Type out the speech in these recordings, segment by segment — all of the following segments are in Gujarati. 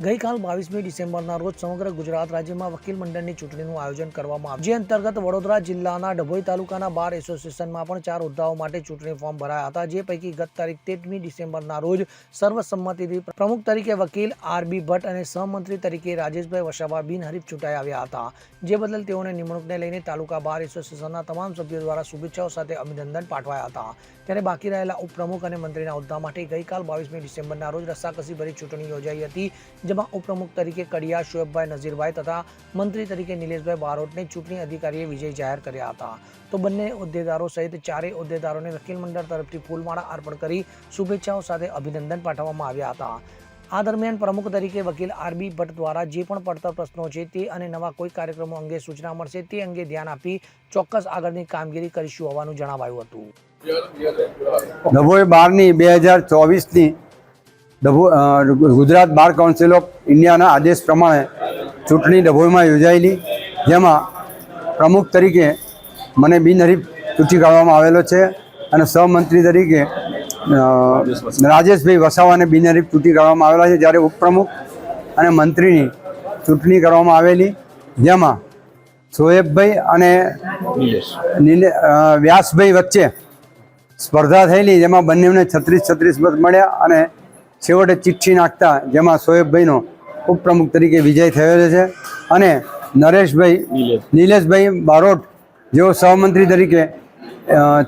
ગઈકાલ 22મી ડિસેમ્બરના રોજ સમગ્ર ગુજરાત રાજ્યમાં વકીલ મંડળની ચૂંટણીનું આયોજન કરવામાં આવ્યું, જે અંતર્ગત વડોદરા જિલ્લાના ડભોઈ તાલુકાના બાર એસોસિએશનમાં પણ 4 હોદ્દાઓ માટે ચૂંટણી ફોર્મ ભરાયા હતા, જે પૈકી ગત તારીખ 13મી ડિસેમ્બરના રોજ સર્વસંમતિથી પ્રમુખ તરીકે વકીલ આર.બી. ભટ્ટ અને સહમંત્રી તરીકે રાજેશભાઈ વસાવા બિનહરીફ ચૂંટાઈ આવ્યા હતા, જે બદલ તેઓને નિમણૂકને લઈને તાલુકા બાર એસોસિએશનના તમામ સભ્યો દ્વારા શુભેચ્છાઓ સાથે અભિનંદન પાઠવાયા હતા। ત્યારે બાકી રહેલા ઉપપ્રમુખ અને મંત્રીના હોદ્દા માટે ગઈકાલ 22મી ડિસેમ્બરના રોજ રસાકસીભરી ચૂંટણી યોજાઈ હતી, જેમાં ઉપપ્રમુખ તરીકે કડિયા શોએબભાઈ નઝીરભાઈ તથા મંત્રી તરીકે નિલેશભાઈ બારોટને ચૂંટણી અધિકારીએ વિજય જાહેર કર્યા હતા। તો બંને હોદ્દેદારો સહિત 4 હોદ્દેદારોને વકીલ મંડળ તરફથી ફૂલમાળા અર્પણ કરી શુભેચ્છાઓ સાથે અભિનંદન પાઠવવામાં આવ્યા હતા। આ દરમિયાન પ્રમુખ તરીકે વકીલ આર.બી. ભટ્ટ દ્વારા જે પણ પડતર પ્રશ્નો છે તે અને નવા કોઈ કાર્યક્રમો અંગે સૂચના મળશે તે અંગે ધ્યાન આપી ચોક્કસ આગળની કામગીરી કરીશું હોવાનું જણાવાયું હતું। Dabhoi 12/2024 Gujarat bar council of ઇન્ડિયાના આદેશ પ્રમાણે ચૂંટણી ડભોઈમાં યોજાયેલી, જેમાં પ્રમુખ તરીકે મને બિનહરીફ ચૂંટી કાઢવામાં આવેલો છે અને સહમંત્રી તરીકે રાજેશભાઈ વસાવાને બિનહરીફ ચૂંટી કાઢવામાં આવેલા છે, જ્યારે ઉપપ્રમુખ અને મંત્રીની ચૂંટણી કરવામાં આવેલી, જેમાં શોએબભાઈ અને વ્યાસભાઈ વચ્ચે સ્પર્ધા થયેલી, જેમાં બંનેને 36 મત મળ્યા અને છેવટે ચિઠ્ઠી નાખતા જેમાં શોએબભાઈનો ઉપપ્રમુખ તરીકે વિજય થયેલો છે અને નિલેશભાઈ બારોટ જેઓ સહમંત્રી તરીકે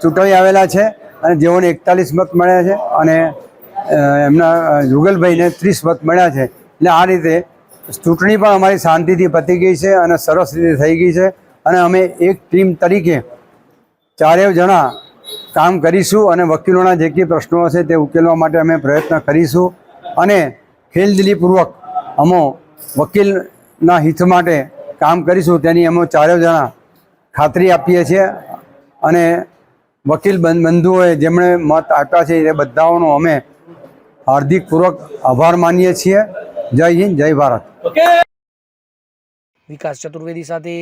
ચૂંટાઈ આવેલા છે અને જેઓને 41 મત મળ્યા છે અને એમના જુગલભાઈને 30 મત મળ્યા છે। એટલે આ રીતે ચૂંટણી પણ અમારી શાંતિથી પતી ગઈ છે અને સરસ રીતે થઈ ગઈ છે અને અમે એક ટીમ તરીકે 4 જણા કામ કરીશું અને વકીલોના જે કંઈ પ્રશ્નો હશે તે ઉકેલવા માટે અમે પ્રયત્ન કરીશું અને ખેલદિલીપૂર્વક અમે વકીલના હિત માટે કામ કરીશું તેની અમે 4 જણા ખાતરી આપીએ છીએ અને વકીલ બંધુઓએ જેમણે મત આપ્યા છે એ બધાઓનો અમે હાર્દિકપૂર્વક આભાર માનીએ છીએ। જય હિન્દ, જય ભારત। વિકાસ ચતુર્વેદી સાથે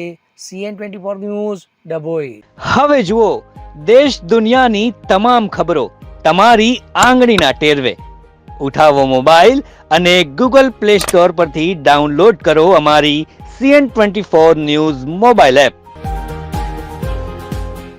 CN24 ન્યૂઝ ડભોઈ। હવે જુઓ દેશ દુનિયાની તમામ ખબરો તમારી આંગળીના ટેરવે। ઉઠાવો મોબાઈલ અને Google Play Store પરથી ડાઉનલોડ કરો અમારી CN24 ન્યૂઝ મોબાઈલ એપ।